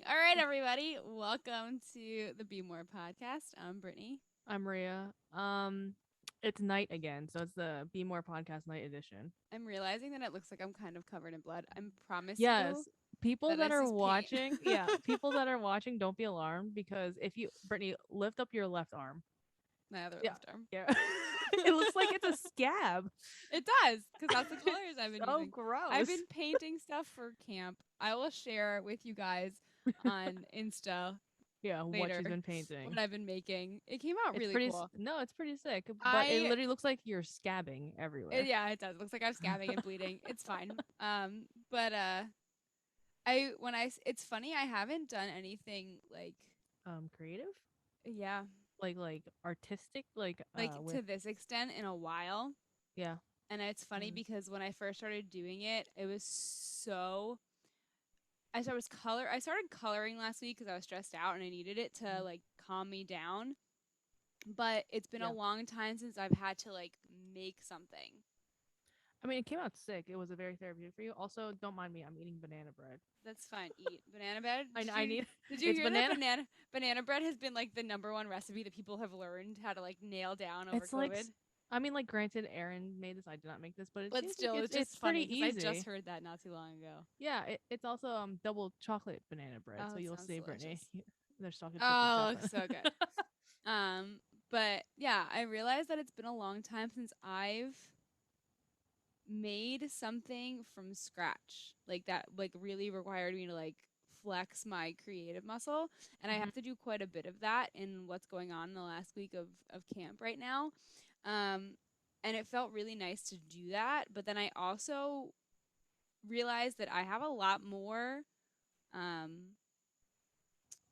All right, everybody. Welcome to the Be More podcast. I'm Brittany. I'm Maria. It's night again, so it's the Be More Podcast Night edition. I'm realizing that it looks like I'm kind of covered in blood. I promise you Yes, people that that this are is paint. watching, people that are watching, don't be alarmed because if you, Brittany, lift up your left arm. My other Yeah, left arm. yeah, it looks like it's a scab. It does, because that's the colors I've been So using. I've gross. been painting stuff for camp. I will share with you guys on Insta Yeah, what she's later been painting. what I've been making. It came out It's really pretty. cool. No, it's pretty sick, but it I literally looks like you're scabbing everywhere. yeah, it does. It looks like I'm scabbing and bleeding. It's fine. But it's funny. I haven't done anything like Creative, yeah, like artistic, like with to this extent in a while. yeah. And it's funny Mm. because when I first started doing it, it was so I started coloring last week because I was stressed out and I needed it to Mm. like calm me down. But it's been a Yeah. long time since I've had to like make something. I mean, it came out sick. It was a very therapeutic for you. Also, don't mind me. I'm eating banana bread. That's fine. Eat banana bread. I need. Did you It's hear that banana. banana bread has been like the number one recipe that people have learned how to like nail down over It's like. COVID? I mean, like, granted, Aaron made this. I did not make this, but it But seems like still, it's it's just pretty funny because I just easy. heard that not too long ago. Yeah, it's also double chocolate banana bread. Oh, So it you'll sounds see, Brittany. delicious. There's chocolate chip and Oh, it chocolate. looks so good. Um, but yeah, I realized that it's been a long time since I've made something from scratch. Like that like really required me to like flex my creative muscle. And I Hmm. have to do quite a bit of that in what's going on in the last week of camp right now. Um, and it felt really nice to do that. But then I also realized that I have a lot more um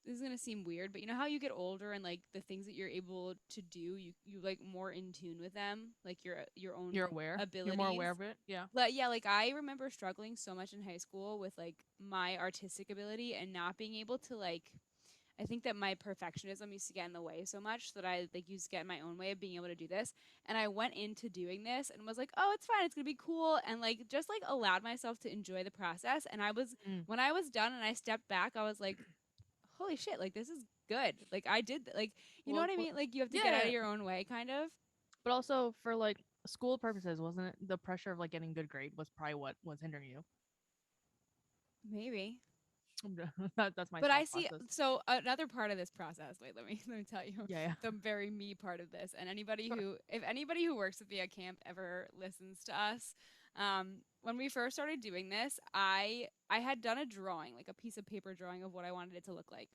this is gonna seem weird, but you know how you get older and like the things that you're able to do, you like more in tune with them, like your own You're aware. You're more abilities. aware of it. Yeah. But yeah, like I remember struggling so much in high school with like my artistic ability and not being able to like I think that my perfectionism used to get in the way so much that I like used to get in my own way of being able to do this. And I went into doing this and was like, oh, it's fine, it's gonna be cool, and like just like allowed myself to enjoy the process. And I was Mm. when I was done and I stepped back, I was like, holy shit, like this is good. Like I did like you know Well, what I mean? Like you have to yeah, get out yeah. of your own way kind of. But also for like school purposes, wasn't it the pressure of like getting good grade was probably what was hindering you? Maybe. That's my But I thought see process. so another part of this process, wait, let me tell you Yeah, yeah. the very me part of this. And anybody Sure. who if anybody who works with me at camp ever listens to us, when we first started doing this, I had done a drawing, like a piece of paper drawing of what I wanted it to look like.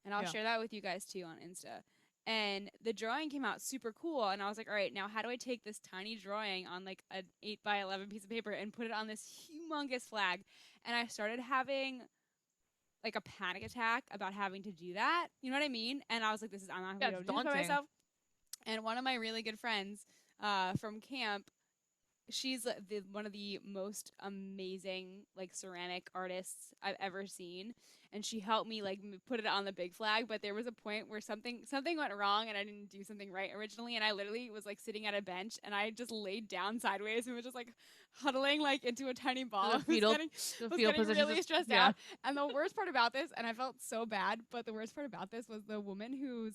And I'll Yeah. share that with you guys too on Insta. And the drawing came out super cool. And I was like, all right, now how do I take this tiny drawing on like an 8 by 11 piece of paper and put it on this humongous flag? And I started having like a panic attack about having to do that. You know what I mean? And I was like, this is I'm not Yeah, gonna be it's able to do this by daunting. myself. And one of my really good friends from camp, she's one of the most amazing like ceramic artists I've ever seen, and she helped me like put it on the big flag. But there was a point where something went wrong and I didn't do something right originally, and I literally was like sitting at a bench and I just laid down sideways and was just like huddling like into a tiny ball. The I was fetal, getting the was fetal getting position. really Just stressed yeah. out. And the worst part about this, and I felt so bad, but the worst part about this was the woman who's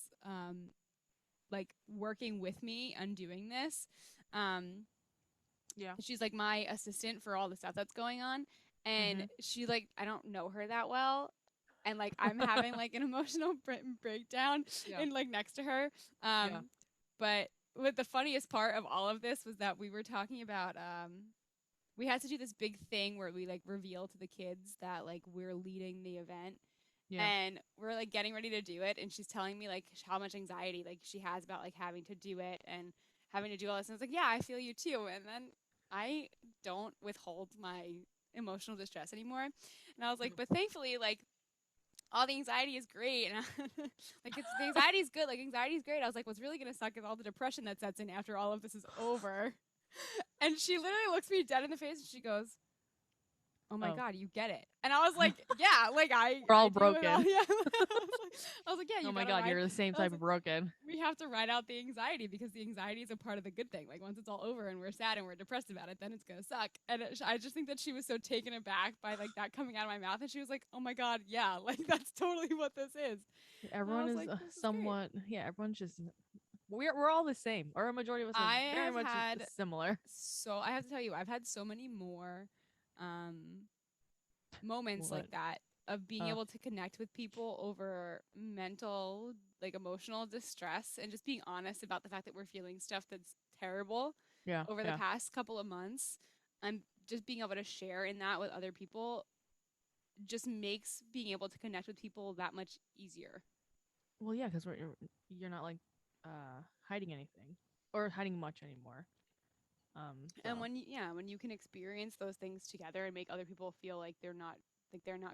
like working with me on doing this. Um, Yeah. she's like my assistant for all the stuff that's going on, and Mm-hmm. she like I don't know her that well, and like I'm having like an emotional breakdown Yeah. in like next to her. Yeah. But what the funniest part of all of this was that we were talking about we had to do this big thing where we like reveal to the kids that like we're leading the event, Yeah. and we're like getting ready to do it, and she's telling me like how much anxiety like she has about like having to do it and having to do all this, and I was like, yeah, I feel you too. And then I don't withhold my emotional distress anymore, and I was like, but thankfully like all the anxiety is great, and like it's the anxiety is good, like anxiety is great. I was like, what's really gonna suck is all the depression that sets in after all of this is over. And she literally looks me dead in the face and she goes, oh my Oh, God, you get it. And I was like, yeah, like we're I all do it all. broken. Yeah. I was like, yeah, Oh you my gotta god, ride. you're the same I was type of like, broken. we have to ride out the anxiety because the anxiety is a part of the good thing. Like once it's all over and we're sad and we're depressed about it, then it's gonna suck. And I just think that she was so taken aback by like that coming out of my mouth, and she was like, "Oh my God, yeah, like that's totally what this is." And I Everyone was is like, "This is great." somewhat, yeah. Everyone's just we're all the same, or a majority of us are I very have much had similar. so I have to tell you, I've had so many more um moments like What? that of being Uh, able to connect with people over mental, like emotional distress and just being honest about the fact that we're feeling stuff that's terrible yeah, over the yeah. past couple of months. I'm just being able to share in that with other people just makes being able to connect with people that much easier. Well, yeah, because you're not like hiding anything or hiding much anymore. And So when you can experience those things together and make other people feel like they're not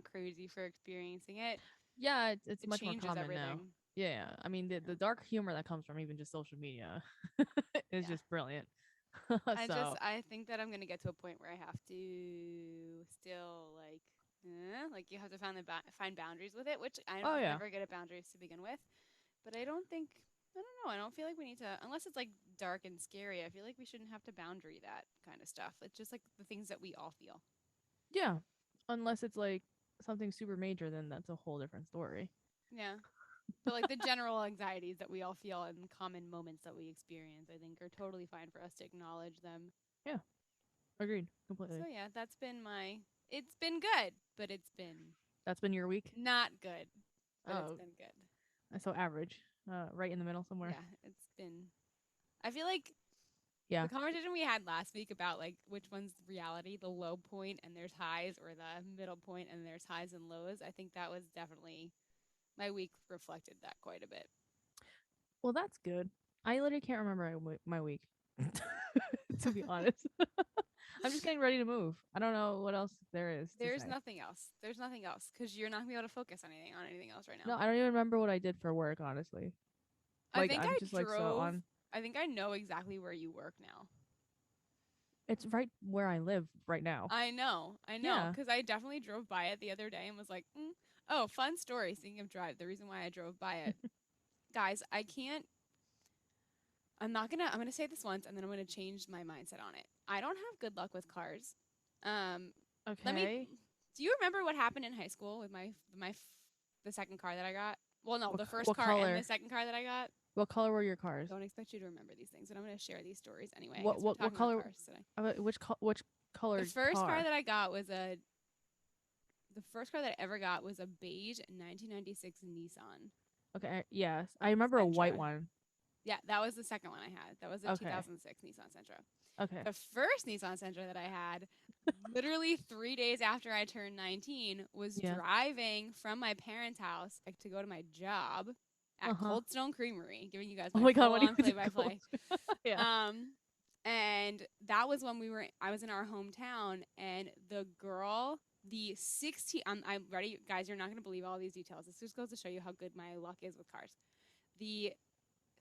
crazy for experiencing it, yeah, it's it much more changes common now. everything. Yeah, yeah. I mean, the Yeah. dark humor that comes from even just social media is Yeah. just brilliant. So, I think that I'm gonna get to a point where I have to still like you have to find boundaries with it, which I'm oh yeah, never good at boundaries to begin with. But I don't know. I don't feel like we need to unless it's like dark and scary. I feel like we shouldn't have to boundary that kind of stuff. It's just like the things that we all feel. yeah. Unless it's like something super major, then that's a whole different story. Yeah. But like the general anxieties that we all feel and common moments that we experience, I think are totally fine for us to acknowledge them. Yeah, agreed So completely. yeah, that's been my it's been good, but it's been That's been your week. not good, but it's Oh, been good. so average, right in the middle somewhere. Yeah, it's been. I feel like Yeah. the conversation we had last week about like which one's reality, the low point and there's highs, or the middle point and there's highs and lows. I think that was definitely my week reflected that quite a bit. Well, that's good. I literally can't remember my week, to be honest. I'm just getting ready to move. I don't know what else there is to There's say. nothing else. There's nothing else because you're not gonna be able to focus on anything else right now. No, I don't even remember what I did for work, honestly. I Like, think I'm I just like so drove. on. I think I know exactly where you work now. It's right where I live right now. I know, Yeah. because I definitely drove by it the other day and was like, "Oh, fun story." Speaking of drive, the reason why I drove by it, guys, I can't. I'm not gonna. I'm gonna say this once, and then I'm gonna change my mindset on it. I don't have good luck with cars. Um, let me. Okay. Do you remember what happened in high school with the second car that I got? Well, no, What the first what car and the color? second car that I got. What color were your cars? Don't expect you to remember these things, but I'm gonna share these stories anyway What because we're what what talking about color? cars today. Which The colored first car car? that I got was a the first car that I ever got was a beige 1996 Nissan Okay. Yes, I remember a white Sentra. one. Yeah, that was the second one I had. That was a Okay. 2006 Nissan Sentra. Okay. The first Nissan Sentra that I had, literally 3 days after I turned 19, was Yeah. driving from my parents' house to go to my job Uh at huh. Cold Stone Creamery, giving you guys Oh my my god, full what do on you play do? by play. Yeah. Um, and that was when I was in our hometown, and the 16, I'm ready, guys, you're not going to believe all these details. This just goes to show you how good my luck is with cars. The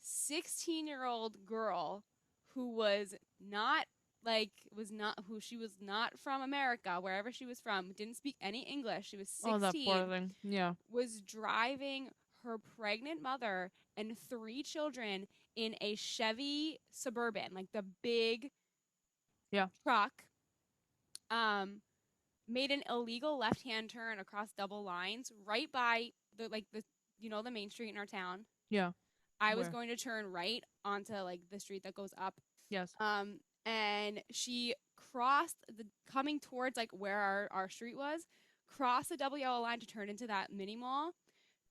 16-year-old girl who who she was not from America, wherever she was from, didn't speak any English. She was Oh, that poor 16, thing. Yeah. was driving her pregnant mother and three children in a Chevy Suburban, like the big Yeah. truck, um, made an illegal left-hand turn across double lines right by the main street in our town. Yeah. I was Where? going to turn right onto like the street that goes up. Yes. And she crossed the coming towards like where our street was, crossed the double yellow line to turn into that mini mall,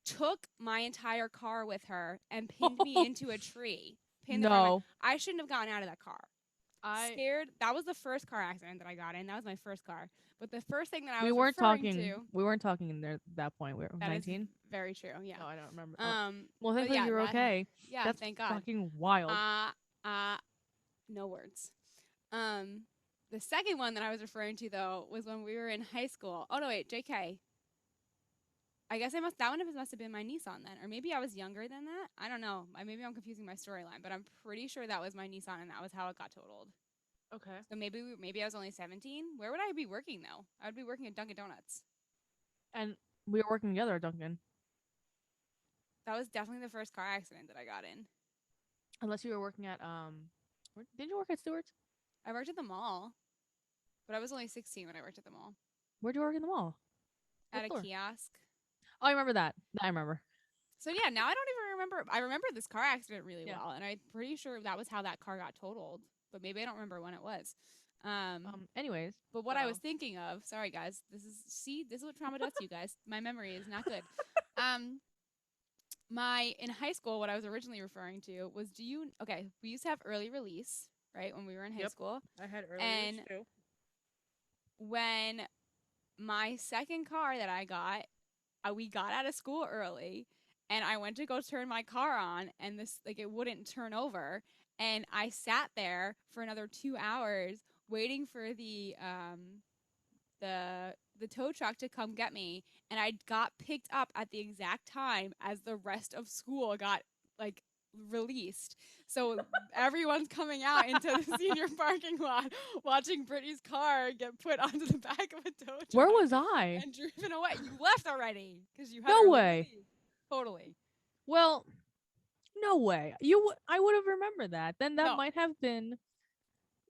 took my entire car with her and pinned me into a tree. Pinned the front of No. my I shouldn't have gotten out of that car. I Scared. That was the first car accident that I got in. That was my first car. But the first thing that I we was weren't referring talking. to, We weren't talking in there that point. We were that is 19. very true. Yeah. Oh, I don't remember. Oh. Um, Well, but thankfully yeah, you were okay. yeah, That's thank God. fucking wild. Uh, uh, no words. Um, the second one that I was referring to though was when we were in high school. Oh no, wait, JK. I guess that one must have been my Nissan then, or maybe I was younger than that. I don't know. Maybe I'm confusing my storyline, but I'm pretty sure that was my Nissan and that was how it got totaled. Okay. So maybe I was only 17. Where would I be working though? I would be working at Dunkin' Donuts. And we were working together at Dunkin'. That was definitely the first car accident that I got in. Unless you were working at did you work at Stewart's? I worked at the mall, but I was only 16 when I worked at the mall Where'd you work in the mall? What at a store? kiosk. Oh, I remember that. I remember. So yeah, now I don't even remember. I remember this car accident really Yeah. well, and I'm pretty sure that was how that car got totaled. But maybe I don't remember when it was. Anyways, But what I was so thinking of, sorry guys, this is what trauma does to you guys. My memory is not good. Um, my in high school, what I was originally referring to was, okay? We used to have early release, right, when we were in high yep. school, I had early release and too. when my second car that I got, we got out of school early, and I went to go turn my car on, and this like it wouldn't turn over, and I sat there for another 2 hours waiting for the tow truck to come get me, and I got picked up at the exact time as the rest of school got like released. So everyone's coming out into the senior parking lot watching Brittany's car get put onto the back of a tow Where truck was I? and driven away. You left already because you had No early way. release. Totally. Well, no way. I would have remembered that. Then that No, might have been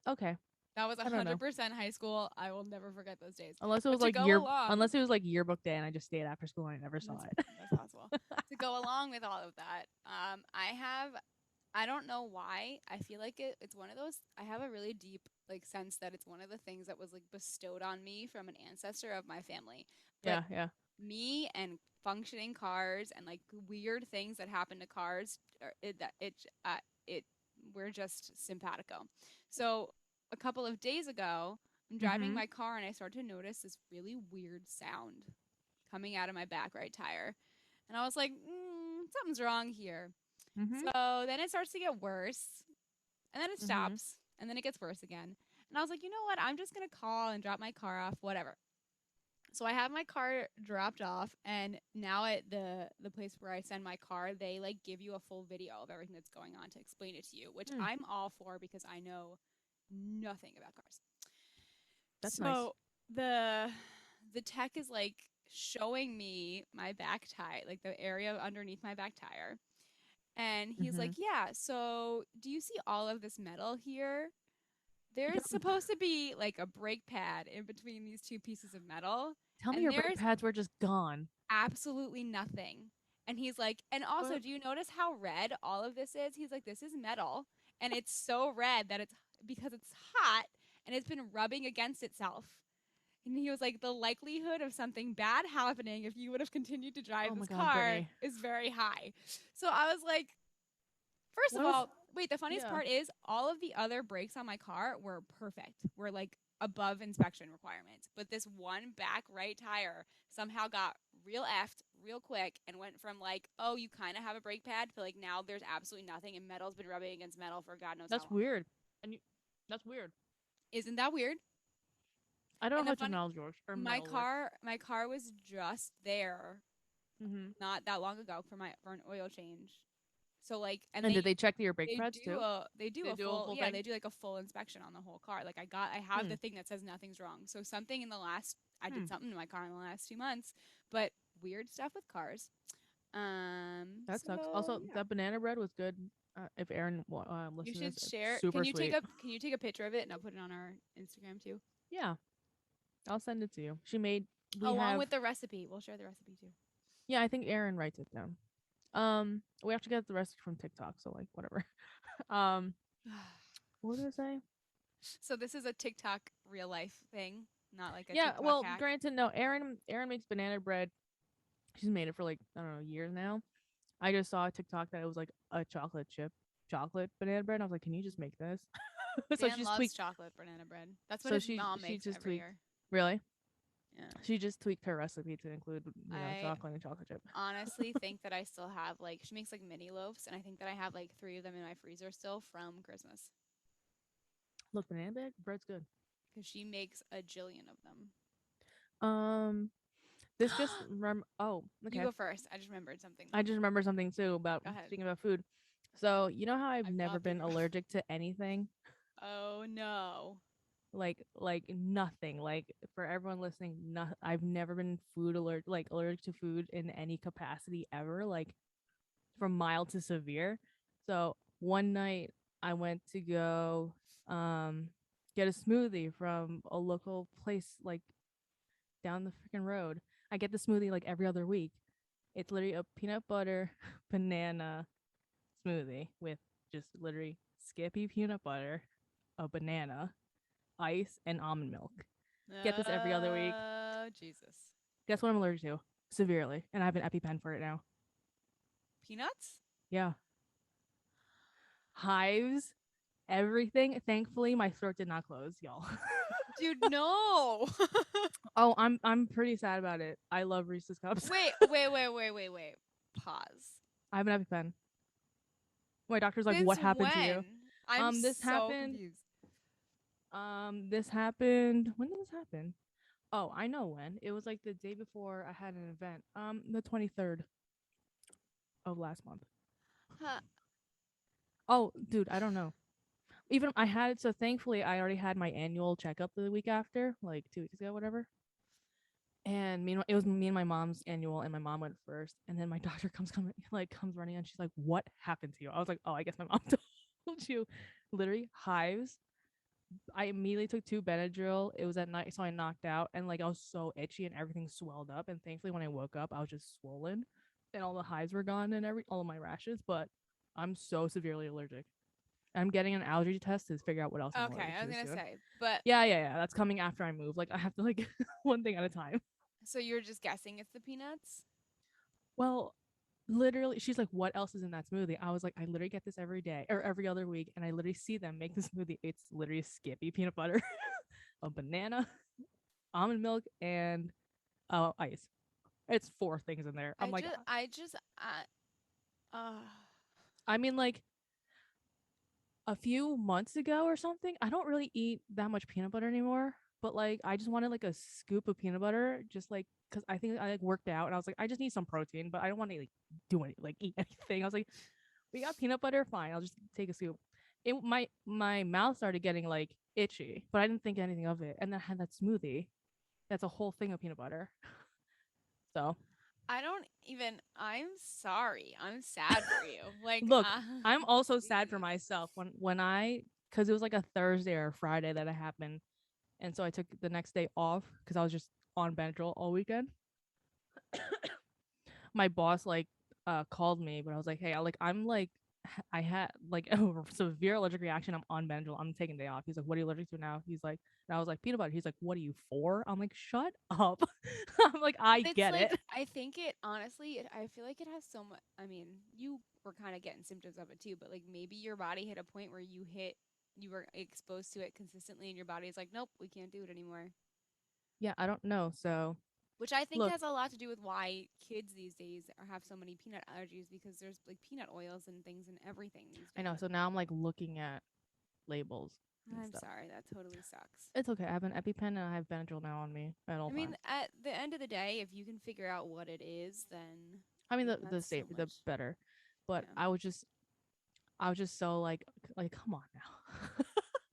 okay. that was I don't know. 100% high school. I will never forget those days. Unless it But was to like go along, yearbook day and I just stayed after school and I never saw that's, it. that's possible. To go along with all of that, I don't know why. I feel like it's one of those. I have a really deep like sense that it's one of the things that was like bestowed on me from an ancestor of my family. But Yeah, yeah. me and functioning cars and like weird things that happen to cars, it we're just simpatico. So a couple of days ago, I'm driving Mhm. my car and I start to notice this really weird sound coming out of my back right tire. And I was like, something's wrong here. Mhm. So then it starts to get worse. And then it Mhm. stops. And then it gets worse again. And I was like, you know what? I'm just going to call and drop my car off, whatever. So I have my car dropped off, and now at the place where I send my car, they like give you a full video of everything that's going on to explain it to you, which Mm, I'm all for because I know nothing about cars. that's nice. So the the tech is like showing me my back tire, like the area underneath my back tire. And he's like, Mhm. "Yeah, so do you see all of this metal here? There's Yep. supposed to be like a brake pad in between these two pieces of metal, Tell me and your brake there's pads were just gone. absolutely nothing." And he's like, "And also, But do you notice how red all of this is?" He's like, "This is metal, and it's so red that it's because it's hot and it's been rubbing against itself." And he was like, "The likelihood of something bad happening if you would have continued to drive oh my this god, car Brittany. is very high." So I was like, first of What is all, wait, the funniest yeah. part is all of the other brakes on my car were perfect. Were like above inspection requirements. But this one back right tire somehow got real effed real quick and went from like, oh, you kind of have a brake pad to like now there's absolutely nothing and metal's been rubbing against metal for God knows how That's long. weird. And you that's weird. Isn't that weird? I don't And know the how funny technology works or my metal works. car was just there Mhm. not that long ago for an oil change. So like and And did they check your brake pads too? they do They a do a full full yeah, thing? they do like a full inspection on the whole car. Like I have Hmm. the thing that says nothing's wrong. So something in the last I Hmm. did something to my car in the last 2 months, but weird stuff with cars. That sucks. So Also, yeah. that banana bread was good. If Aaron You listens to should this, share. super sweet. Can you take a picture of it and I'll put it on our Instagram too? Yeah, I'll send it to you. She made. We Along have. with the recipe. We'll share the recipe too. Yeah, I think Aaron writes it down. We have to get the recipe from TikTok, so like whatever. um, what did I say? So this is a TikTok real life thing, not like a Yeah, TikTok well, hack. granted, no. Aaron makes banana bread. She's made it for like I don't know years now. I just saw a TikTok that it was like a chocolate banana bread. And I was like, can you just make this? So Dan she's loves tweaked. chocolate banana bread. That's what So his mom she makes just every tweaked. year. Really? Yeah. She just tweaked her recipe to include I chocolate and chocolate chip. honestly think that I still have like she makes like mini loaves and I think that I have like 3 of them in my freezer still from Christmas Look, bread's good. cuz she makes a jillion of them. Um, this just oh, You okay. go first. I just remembered something I though. just remember something too about Go ahead. speaking about food. So you know how I've I've never got the been allergic to anything. Oh no. Like nothing. Like for everyone listening, I've never been food allergic to food in any capacity ever, like from mild to severe. So one night I went to go um get a smoothie from a local place like down the freaking road. I get the smoothie like every other week. It's literally a peanut butter banana smoothie with just literally Skippy peanut butter, a banana, ice, and almond milk. Get this every other week. Jesus. Guess what I'm allergic to? Severely. And I have an EpiPen for it now. Peanuts? Yeah. Hives, everything. Thankfully, my throat did not close, y'all. Dude, no. Oh, I'm pretty sad about it. I love Reese's cups. Wait. Pause. I have an EpiPen. My doctor's like, Since "What happened to you?" when? I'm This so happened. confused. This happened. When did this happen? Oh, I know when. It was like the day before I had an event. The 23rd of last month. Huh. Oh, dude, I don't know. Even I had it, so thankfully I already had my annual checkup the week after, like 2 weeks ago, whatever. And meanwhile, it was me and my mom's annual, and my mom went first. And then my doctor comes running, and she's like, "What happened to you?" I was like, "Oh, I guess my mom told you." Literally hives. I immediately took 2 Benadryl. It was at night, so I knocked out, and like I was so itchy, and everything swelled up. And thankfully, when I woke up, I was just swollen, and all the hives were gone, and all of my rashes. But I'm so severely allergic. I'm getting an allergy test to figure out what else I'm Okay, allergic I was to gonna soon. say, but Yeah. That's coming after I move. Like I have to like one thing at a time. so you're just guessing it's the peanuts? Well, literally, she's like, "What else is in that smoothie?" I was like, "I literally get this every day or every other week, and I literally see them make the smoothie. It's literally Skippy peanut butter, a banana, almond milk, and ice. It's 4 things in there." I'm I like, just, I just, I, uh, I mean, like a few months ago or something, I don't really eat that much peanut butter anymore. But like, I just wanted like a scoop of peanut butter, just like because I think I like worked out, and I was like, I just need some protein, but I don't want to like do any like eat anything. I was like, we got peanut butter, fine. I'll just take a scoop. My mouth started getting like itchy, but I didn't think anything of it. And then I had that smoothie. That's a whole thing of peanut butter. So I don't even. I'm sorry. I'm sad for you. Like, look, I'm also sad for Jesus. myself when I because it was like a Thursday or a Friday that it happened, and so I took the next day off because I was just on Benadryl all weekend. My boss like called me, but I was like, hey, I'm like I had like a severe allergic reaction. I'm on Benadryl. I'm taking a day off. He's like, what are you allergic to now? He's like, and I was like, peanut butter. He's like, what are you for? I'm like, shut up. I'm like, I But it's get like it. I think it honestly. I feel like it has so much. I mean, you were kind of getting symptoms of it too, but like maybe your body hit a point where you were exposed to it consistently, and your body's like, nope, we can't do it anymore. Yeah, I don't know. So Which I think look, has a lot to do with why kids these days have so many peanut allergies because there's like peanut oils and things and everything these I know. days. So now I'm like looking at labels and I'm stuff. sorry, that totally sucks. It's okay. I have an EpiPen and I have Benadryl now on me at all I mean, times. at the end of the day, if you can figure out what it is, then I mean, the that's so safer, the much. better. But Yeah. I was just so like, come on now.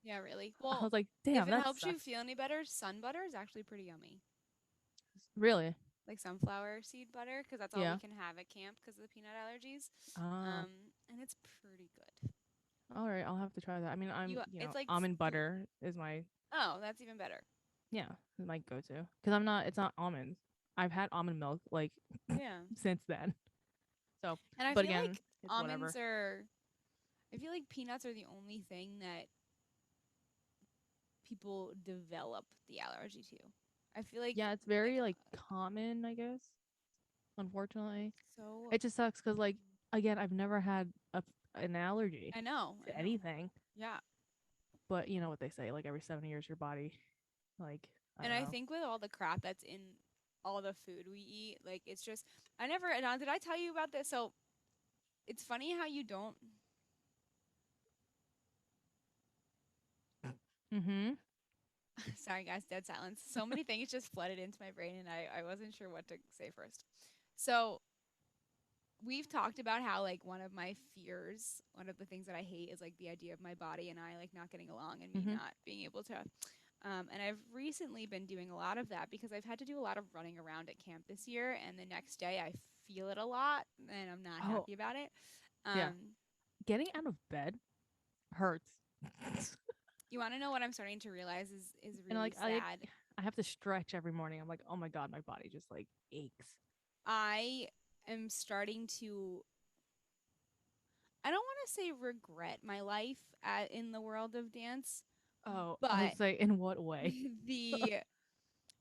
Yeah, really. I Well, was like, if damn, it that helps you sucks. feel any better, sun butter is actually pretty yummy. Really? Like sunflower seed butter, because that's all we Yeah. can have at camp because of the peanut allergies. Ah. And it's pretty good. All right, I'll have to try that. I mean, It's like almond butter is my oh, that's even better. yeah, is my go-to because it's not almonds. I've had almond milk like Yeah. since then. So, And I but feel again, like it's almonds whatever. are, I feel like peanuts are the only thing that people develop the allergy to. I feel Yeah, it's like very like common, I guess. Unfortunately, so. it just sucks because like again, I've never had an allergy I to know. anything. Yeah. But you know what they say, like every 7 years, your body, like I And don't I know. think with all the crap that's in all the food we eat, like it's just, I never, did I tell you about this? So it's funny how you don't, Mm-hmm. sorry guys, dead silence. So many things just flooded into my brain and I wasn't sure what to say first. So we've talked about how like one of my fears, one of the things that I hate is like the idea of my body and I like not getting along and me Mm-hmm. not being able to. And I've recently been doing a lot of that because I've had to do a lot of running around at camp this year, and the next day I feel it a lot, and I'm not Oh, happy about it. yeah. Um, Getting out of bed hurts. you want to know what I'm starting to realize is And really like sad. I have to stretch every morning. I'm like, oh my god, my body just like aches. I am starting to. I don't want to say regret my life in the world of dance, Oh, I but would say in what way? the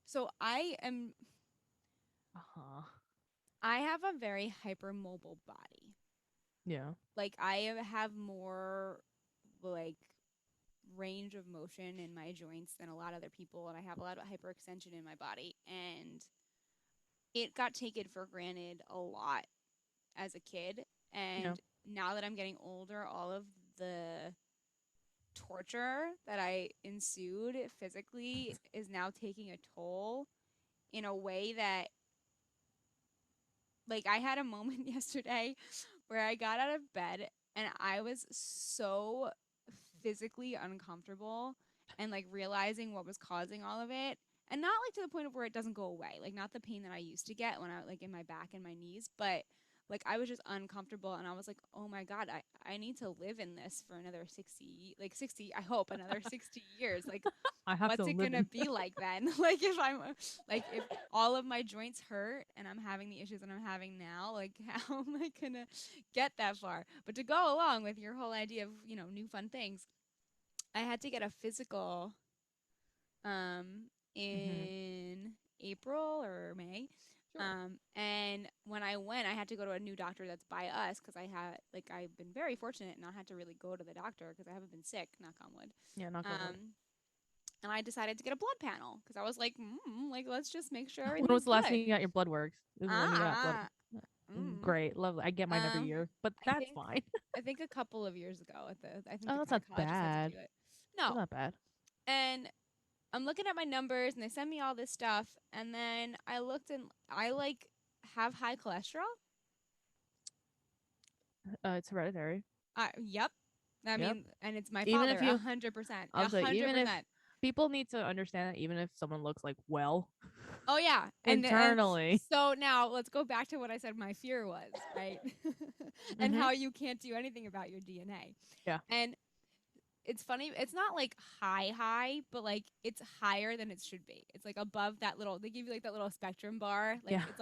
so Uh huh. I have a very hypermobile body. Yeah. Like I have more like range of motion in my joints than a lot of other people, and I have a lot of hyperextension in my body, and it got taken for granted a lot as a kid. Yeah. And now that I'm getting older, all of the torture that I ensued physically is now taking a toll in a way that, like, I had a moment yesterday where I got out of bed and I was so physically uncomfortable and like realizing what was causing all of it. And not like to the point of where it doesn't go away, like not the pain that I used to get when I like in my back and my knees, but like I was just uncomfortable and I was like, oh my God, I need to live in this for another 60, I hope another 60 years. Like, I have to what's it live gonna in. be like then? Like if I'm like if all of my joints hurt and I'm having the issues that I'm having now, like how am I gonna get that far? But to go along with your whole idea of, new fun things, I had to get a physical Mm-hmm. in April or May. Sure. And when I went, I had to go to a new doctor that's by us because I've been very fortunate and not had to really go to the doctor because I haven't been sick, knock on wood. Yeah. Knock on wood. Um, and I decided to get a blood panel because I was like, let's just make sure When was everything's the last time good. you got your blood works? This is when you got blood. Ah, mm. Great, lovely. I get mine every Um, year, but I that's think fine. I think a couple of years ago I think Oh, the that's not gynecologist had to bad. do it. That's No, not bad. and I'm looking at my numbers and they send me all this stuff, and then I looked and I like have high cholesterol. It's hereditary. Yep. I Yep. mean, and it's my Even father, if a you, hundred percent, I'll a say, hundred even if percent. people need to understand that, even if someone looks like well, Oh yeah, and internally. so now let's go back to what I said my fear was, right? And Mm-hmm. how you can't do anything about your DNA. Yeah. And it's funny, it's not like high, but like it's higher than it should be. It's like above that little, they give you like that little spectrum bar. Like Yeah. it's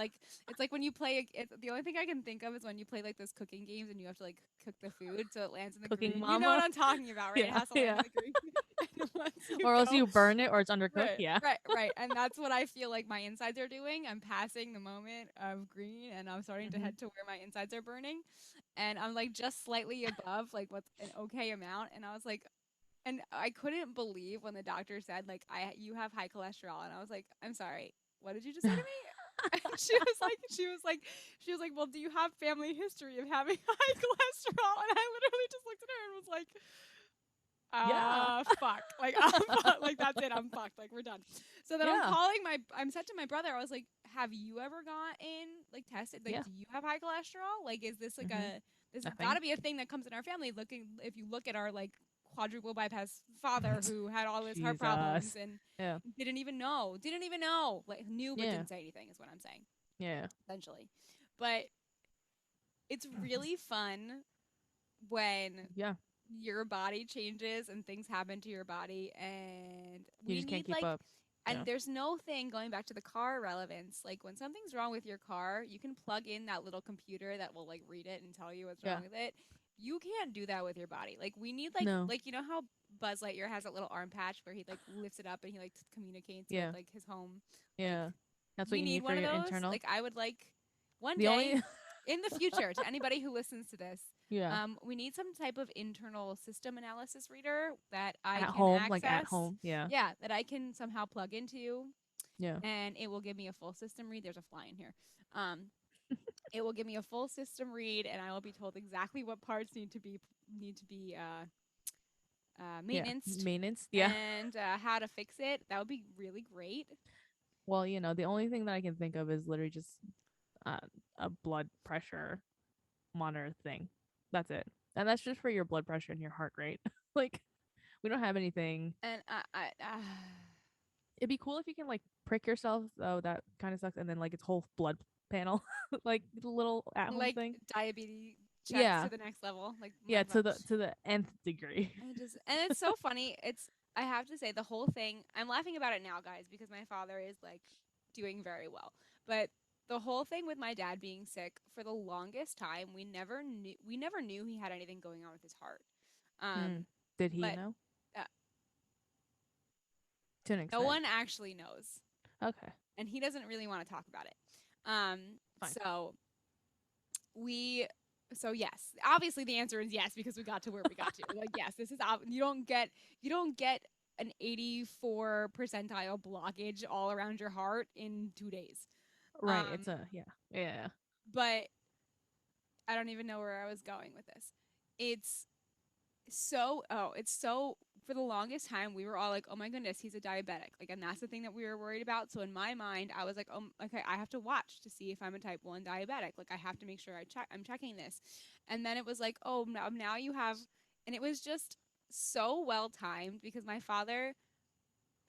like when you play it's the only thing I can think of is when you play like those cooking games and you have to like cook the food so it lands in the Cooking green. You know what mama. I'm talking about, right? It Yeah. has to land Yeah. in the green. And once you Or else go you burn it or it's undercooked. right, Yeah. right. And that's what I feel like my insides are doing. I'm passing the moment of green and I'm starting to Mm-hmm. head to where my insides are burning. And I'm like just slightly above like what's an okay amount. And I was like, and I couldn't believe when the doctor said like you have high cholesterol, and I was like, I'm sorry, what did you just say to me? And she was like, well, do you have family history of having high cholesterol? And I literally just looked at her and was like, Yeah. fuck, like I'm like that's it, I'm fucked, like we're done. So then Yeah. I'm said to my brother, I was like, have you ever gotten like tested? Like, Yeah. do you have high cholesterol? Like, is this like Mm-hmm. this has got Nothing. to be a thing that comes in our family? Looking, if you look at our like quadruple bypass father who had all his heart problems Jesus. and Yeah. didn't even know, like knew but Yeah. didn't say anything is what I'm saying Yeah. essentially. But it's really fun when Yeah. your body changes and things happen to your body, and You we just can't need keep like, up. Yeah. and there's no thing, going back to the car relevance, like when something's wrong with your car you can plug in that little computer that will like read it and tell you what's Yeah. wrong with it. You can't do that with your body. Like we need No. like how Buzz Lightyear has that little arm patch where he like lifts it up and he like communicates with Yeah. like his home. Like Yeah. That's what we you need need for one of your those. internal. Like I would like one The day only in the future, to anybody who listens to this, yeah. we need some type of internal system analysis reader that I At can home, like at access. home. Yeah. Yeah, that I can somehow plug into, Yeah. and it will give me a full system read. There's a fly in here. Um, it will give me a full system read, and I will be told exactly what parts need to be Yeah. maintenance Maintenance. Yeah. and how to fix it. That would be really great. Well, the only thing that I can think of is literally just uh, a blood pressure. monitor thing. That's it. And that's just for your blood pressure and your heart rate. Like we don't have anything. And It'd be cool if you can like prick yourself. Oh, that kind of sucks. And then like it's whole blood panel, like the little at home like thing. diabetes checks Yeah, to the next level. Like yeah, my to the nth degree. and it's so funny. It's I have to say the whole thing. I'm laughing about it now, guys, because my father is like doing very well. But the whole thing with my dad being sick for the longest time, we never knew he had anything going on with his heart. Mm. Um, Did he but know uh, to an no extent? one actually knows, Okay, and he doesn't really want to talk about it. fine. So we so yes, obviously the answer is yes because we got to where we got to. Like yes, this is you don't get an 84 percentile blockage all around your heart in 2 days. Right. Um It's a yeah, yeah. but I don't even know where I was going with this. It's it's so for the longest time we were all like, oh my goodness, he's a diabetic, like, and that's the thing that we were worried about. So in my mind I was like, oh, okay, I have to watch to see if I'm a type 1 diabetic, like I have to make sure I'm checking this. And then it was like, oh, now you have, and it was just so well timed because my father,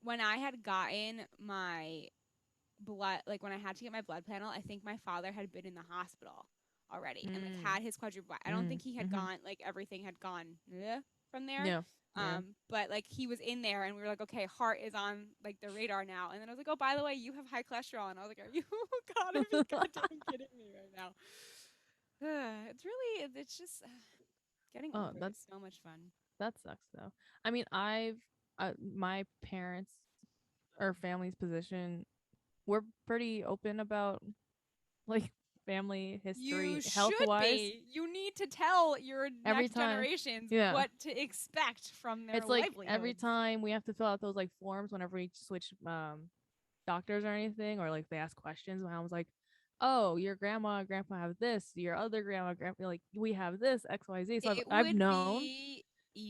when I had gotten my blood, like when I had to get my blood panel, I think my father had been in the hospital already and like Mm. had his quadruple. I don't Mm. think he had Mm-hmm. gone, like everything had gone from there. Yeah. Yeah. But like he was in there and we were like, okay, heart is on like the radar now. And then I was like, oh, by the way, you have high cholesterol. And I was like, are you gotta be goddamn kidding me right now? It's really, it's just getting Oh, older is that's so much fun. that sucks though. I mean, I've my parents or family's position, we're pretty open about like family You history health should wise. be. You need to tell your Every next time, generations yeah, what to expect from their it's like every livelihoods. time we have to fill out those like forms whenever we switch doctors or anything, or like they ask questions. My mom's like, "Oh, your grandma and grandpa have this. Your other grandma, grandpa, like we have this X Y Z." So It I've would known. be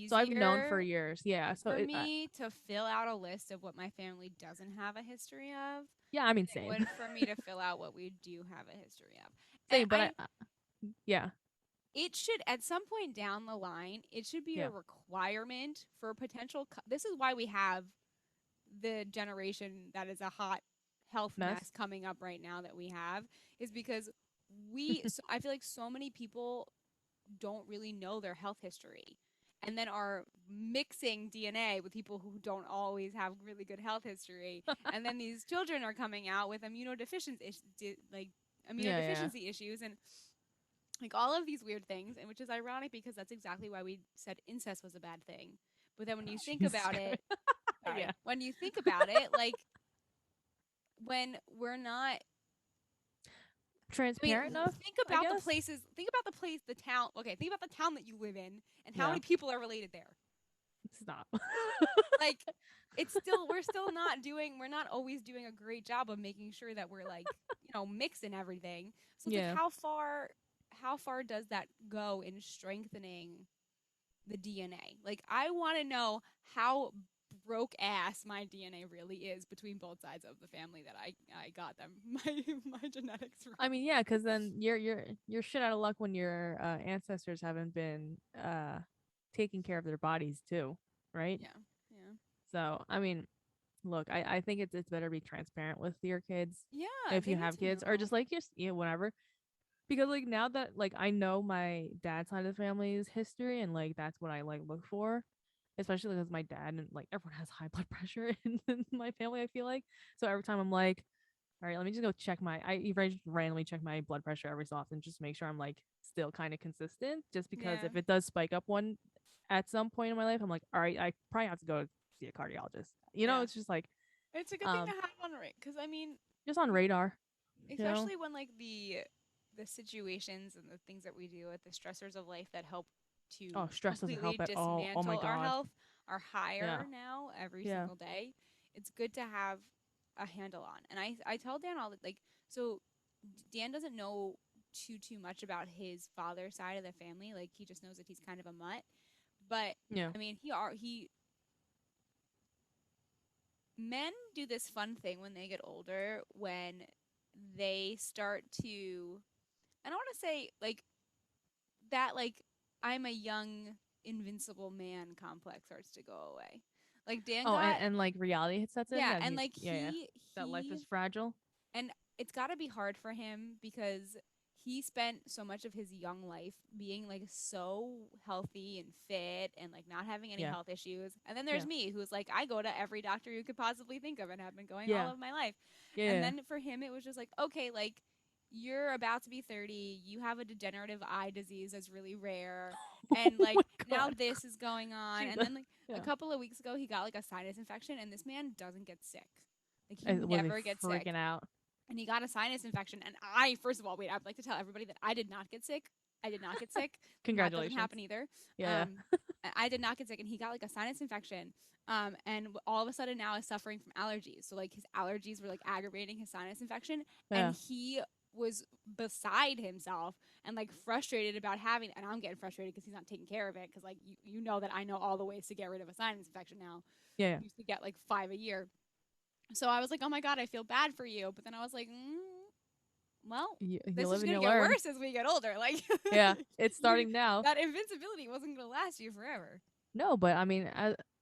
So I've known for easier years. Yeah. So for me to fill out a list of what my family doesn't have a history of yeah. I than mean, it same, would for me to fill out what we do have a history of. And same. But yeah, it should, at some point down the line, it should be a yeah, requirement for potential. This is why we have the generation that is a hot health mess. mess coming up right now that we have, is because so I feel like so many people don't really know their health history and then are mixing DNA with people who don't always have really good health history. And then these children are coming out with like Yeah, yeah. immunodeficiency issues and like all of these weird things, and which is ironic because that's exactly why we said incest was a bad thing. But then when you think Jesus about Christ. it, sorry, Yeah. when you think about it, like when we're not, I mean, Transparent enough, think I about the guess. places, think about the place, the town. Okay, think about the town that you live in and how Yeah. many people are related there. Stop. Like, we're not always doing a great job of making sure that we're like, mixing everything. So it's like, Yeah. how far does that go in strengthening the DNA? Like, I want to know how broke ass my DNA really is between both sides of the family that I got them my genetics I from. mean, yeah, because then you're shit out of luck when your ancestors haven't been taking care of their bodies too, right? Yeah, yeah, So I mean, look, I think it's better to be transparent with your kids yeah. if They you need have to kids, or know. just like just whatever. Because like now that like I know my dad's side of the family's history and like that's what I like look for, especially because my dad and like everyone has high blood pressure in my family. I feel like so every time I'm like, all right, let me just go check just randomly check my blood pressure every so often just to make sure I'm like still kind of consistent. Just because Yeah, if it does spike up one at some point in my life, I'm like, all right, I probably have to go see a cardiologist. yeah. It's just like It's a good thing to um have on rate because I mean, just on radar, you know? especially when like the situations and the things that we do at the stressors of life that help to Oh, stress doesn't completely help at all. Oh my dismantle our god. health are Yeah. higher now every Yeah. single day. It's good to have a handle on. And I tell Dan all the like, so Dan doesn't know too much about his father's side of the family. Like he just knows that he's kind of a mutt. But Yeah. I mean, he men do this fun thing when they get older when they start to, I don't want to say like that like I'm a young invincible man complex starts to go away. Like Dan Oh, got and like reality sets in yeah, that and he like yeah. That life he is fragile. and it's got to be hard for him because he spent so much of his young life being like so healthy and fit and like not having any Yeah. health issues. And then there's Yeah. me who's like I go to every doctor you could possibly think of and have been going all Yeah. of my life. And Yeah. then for him it was just like okay, like you're about to be 30, you have a degenerative eye disease that's really rare and Oh like my now god. this is going on and Jesus. then like a Yeah. couple of weeks ago he got like a sinus infection and this man doesn't get sick. Like he Was he never gets sick freaking out? and he got a sinus infection. And I, first of all, wait, I'd like to tell everybody that I did not get sick. I did not get sick. That doesn't Congratulations. happen either. Yeah. Um, I did not get sick, and he got like a sinus infection. And all of a sudden now is suffering from allergies. So like his allergies were like aggravating his sinus infection, and Yeah. he was beside himself and like frustrated about having. And I'm getting frustrated because he's not taking care of it. Because like you know that I know all the ways to get rid of a sinus infection now. Yeah. Yeah. Used to get like 5 a year. So I was like, oh my God, I feel bad for you. But then I was like, well, You this is live and going you to get learn. worse as we get older. Like, Yeah. It's starting now. that invincibility wasn't going to last you forever. No, but I mean,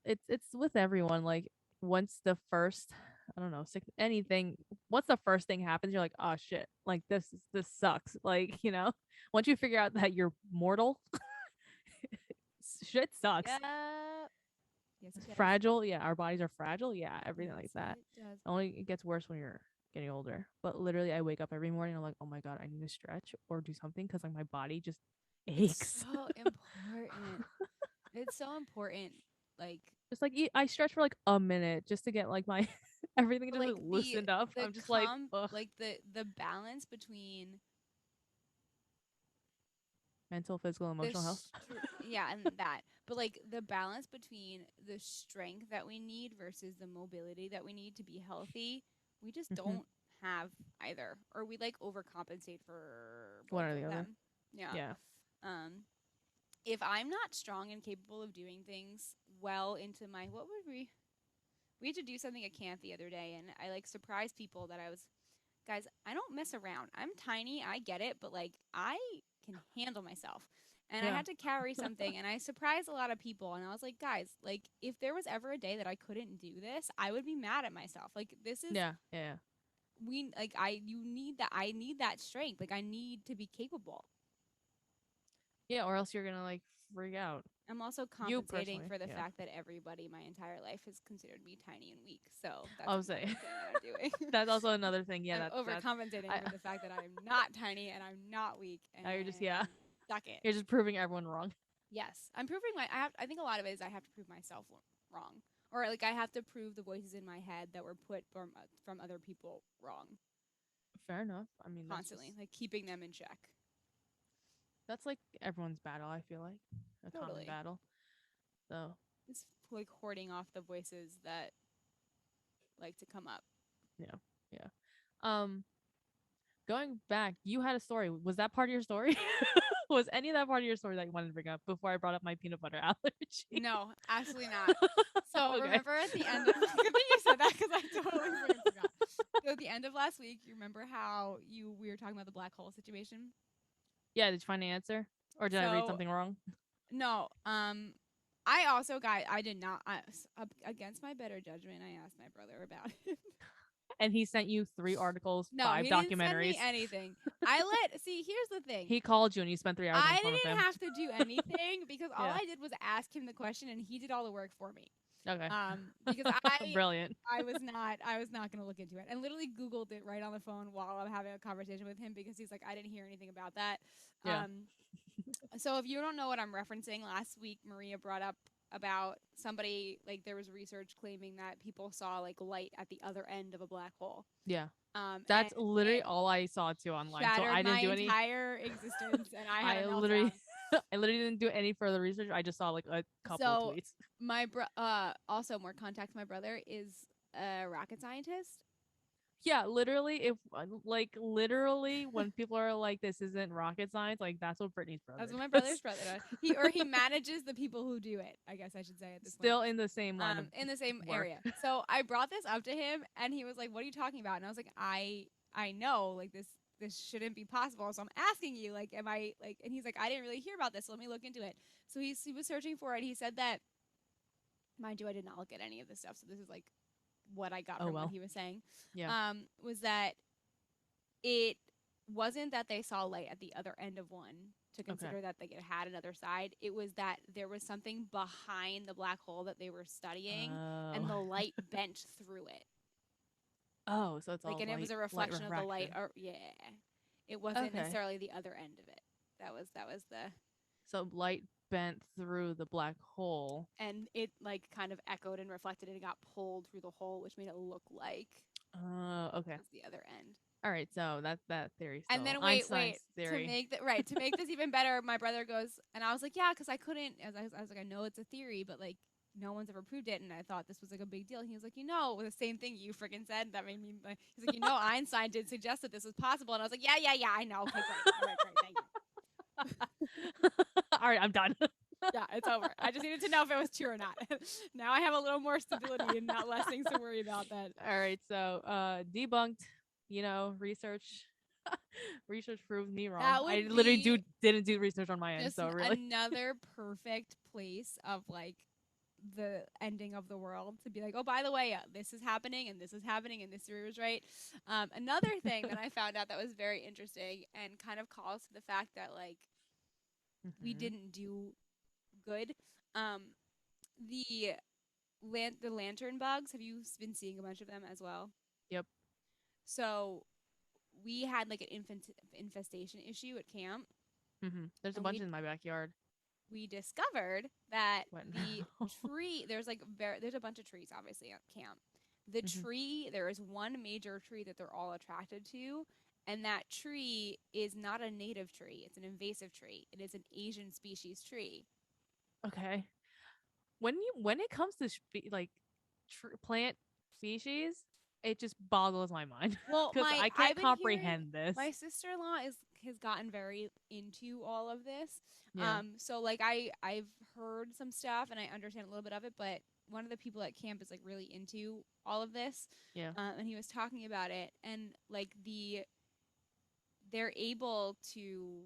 it's with everyone. Like once the first, I don't know, anything. Once the first thing happens, you're like, oh shit, like this sucks. Like once you figure out that you're mortal, shit sucks. Yeah. Yes, it does. Fragile, yeah. Our bodies are fragile, yeah. Everything like Yes, that. it does. Only it gets worse when you're getting older. But literally, I wake up every morning. And I'm like, oh my god, I need to stretch or do something because like my body just It's aches. so important. It's so important. Like, Just like I stretch for like a minute just to get like my everything but just like like loosened up. I'm just like, ugh. like the balance between Mental, physical, emotional health. yeah, and that. But like the balance between the strength that we need versus the mobility that we need to be healthy, we just Hmm. don't have either, or we like overcompensate for One both or of the other. them. Yeah. Yeah. Um, if I'm not strong and capable of doing things well into my what would we had to do something at camp the other day, and I like surprised people that I was guys, I don't mess around. I'm tiny, I get it, but like I can handle myself. And I Yeah. had to carry something and I surprised a lot of people and I was like, guys, like if there was ever a day that I couldn't do this, I would be mad at myself. Like this is Yeah. Yeah. we like I need that strength. Like I need to be capable. Yeah. Or else you're gonna like freak out. I'm also You compensating personally. for the Yeah. fact that everybody my entire life has considered me tiny and weak. So that's I would another say thing that I'm doing. that's also another thing. Yeah. I'm That's overcompensating I. for the fact that I'm not tiny and I'm not weak and Now you're just yeah. suck it. You're just proving everyone wrong. Yes, I'm proving I think a lot of it is I have to prove myself wrong, or like I have to prove the voices in my head that were put from other people wrong Fair enough. I mean, that's just constantly, like keeping them in check. that's like everyone's battle. I feel like a common Totally, battle. So it's like hoarding off the voices that like to come up. yeah, yeah. Um, going back, you had a story. Was that part of your story? Was any of that part of your story that you wanted to bring up before I brought up my peanut butter allergy? No, absolutely not. So Okay. remember at the end of good thing you said that because I totally freaking forgot. So at the end of last week, you remember how we were talking about the black hole situation? Yeah. Did you find an answer, or did I read So something wrong? no, I also got I did not against my better judgment. I asked my brother about it. And he sent you 3 articles, No, 5 he didn't send me documentaries. anything. See, here's the thing. He called you and you spent 3 hours on I the phone with didn't him. have to do anything because all Yeah. I did was ask him the question and he did all the work for me. Okay. Because Brilliant. I was not going to look into it and literally Googled it right on the phone while I'm having a conversation with him because he's like, I didn't hear anything about that. Yeah. So if you don't know what I'm referencing, last week Maria brought up about somebody like there was research claiming that people saw like light at the other end of a black hole. Yeah. And That's literally it all I saw too online. So shattered I my didn't do any. entire existence and I had I a literally, meltdown. I literally didn't do any further research. I just saw like a couple of So tweets. my also more context, my brother is a rocket scientist. Yeah, literally, if like literally when people are like, "This isn't rocket science," like that's what Brittany's brother That's what my does. brother's brother does. He manages the people who do it. I guess I should say at this point. Still in the same line of In the same work. area. So I brought this up to him, and he was like, "What are you talking about?" And I was like, "I know, like this shouldn't be possible. So I'm asking you, like, am I like? And he's like, I didn't really hear about this. So let me look into it. So he was searching for it. He said that, mind you, I did not look at any of this stuff. So this is like what I got Oh from what well. he was saying. Yeah. Was that it wasn't that they saw light at the other end of one to Okay. consider that like it had another side. It was that there was something behind the black hole that they were studying, and Oh. the light bent through it. Oh, so it's Like, all and it was a light reflection of the light. refraction. Or yeah, it wasn't Okay. necessarily the other end of it. That was the So light bent through the black hole. and it like kind of echoed and reflected and it got pulled through the hole, which made it look like Okay. it was the other end. All right. So that theory And still then wait, Einstein's to theory. make that right to make this even better, my brother goes and I was like, yeah, because I couldn't. As I was like, I know it's a theory, but like no one's ever proved it, and I thought this was like a big deal. And he was like, the same thing you freaking said. That made me. Like, he's like, Einstein did suggest that this was possible, and I was like, yeah, I know. Okay, great, all right, great, thank you. All right, I'm done. Yeah, it's over. I just needed to know if it was true or not. Now I have a little more stability and not less things to worry about. That All right. So debunked. Research. Research proved me wrong. that I would literally be didn't do research on my end. just So really. another perfect place of like the ending of the world to be like, oh, by the way, this is happening and this is happening and this theory was right. Another thing that I found out that was very interesting and kind of calls to the fact that like we Mm-hmm. didn't do good. Um, the the lantern bugs. Have you been seeing a bunch of them as well? Yep. So we had like an infestation issue at camp, Mm-hmm. There's a and bunch in my backyard. we discovered that What the now? tree there's like there's a bunch of trees obviously at camp. The Mm-hmm. tree there is one major tree that they're all attracted to, and that tree is not a native tree. It's an invasive tree. It is an Asian species tree. Okay. When it comes to plant species, it just boggles my mind Well, because my I I've can't been hearing comprehend this. my sister-in-law is has gotten very into all of this. Yeah. So like I've heard some stuff and I understand a little bit of it, but one of the people at camp is like really into all of this. Yeah. And he was talking about it, and like they're able to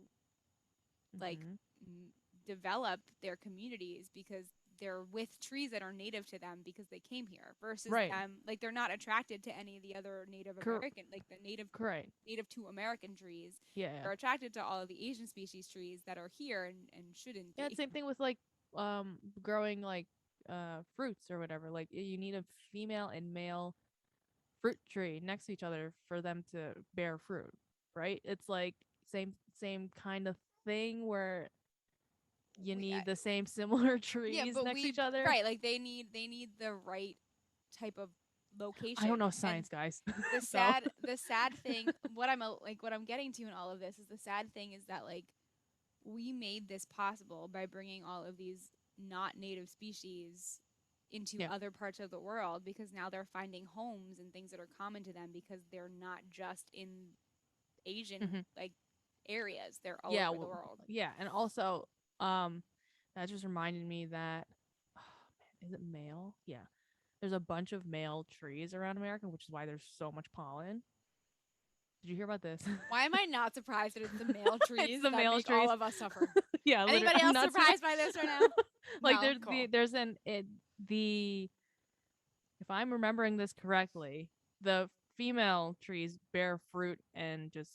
like Mm-hmm. develop their communities because they're with trees that are native to them because they came here versus Right. them like they're not attracted to any of the other Native Cor- American like the Correct. native to American trees. Yeah. Yeah. They're attracted to all of the Asian species trees that are here and shouldn't Yeah. be. Same thing with like growing like fruits or whatever. Like you need a female and male fruit tree next to each other for them to bear fruit. Right. It's like same kind of thing where you We, need the same similar yeah, trees but next to we each other. right like they need the right type of I don't location. know And science, guys. the So sad thing what I'm getting to in all of this is the sad thing is that like we made this possible by bringing all of these not native species into yeah. other parts of the world because now they're finding homes and things that are common to them because they're not just in Asian Hmm. like areas, they're all Yeah, over the well, world. yeah, and also, that just reminded me that, oh man, is it male? Yeah, there's a bunch of male trees around America, which is why there's so much pollen. Did you hear about this? Why am I not surprised that it's the male It's trees the that male make trees. all of us suffer? Yeah, literally, Anybody I'm else not surprised by this right now? like No, cool. there's an it the if I'm remembering this correctly, the female trees bear fruit and just,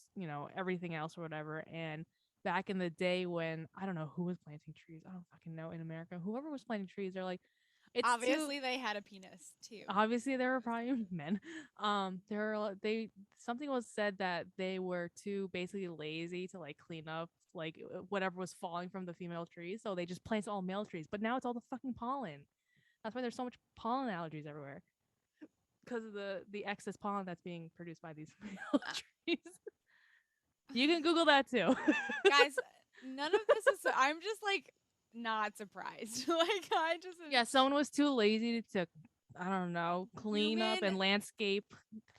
everything else or whatever. And back in the day when I don't know who was planting trees, I don't fucking know in America, whoever was planting trees, they're like, it's too Obviously, they had a penis too. obviously there were probably men. They something was said that they were too basically lazy to like clean up like whatever was falling from the female trees, so they just planted all male trees. But now it's all the fucking pollen. That's why there's so much pollen allergies everywhere because of the excess pollen that's being produced by these male Uh, trees. You can Google that too. Guys, none of this is. I'm just like not surprised. Like I just Yeah, someone was too lazy to I don't know, clean up human and landscape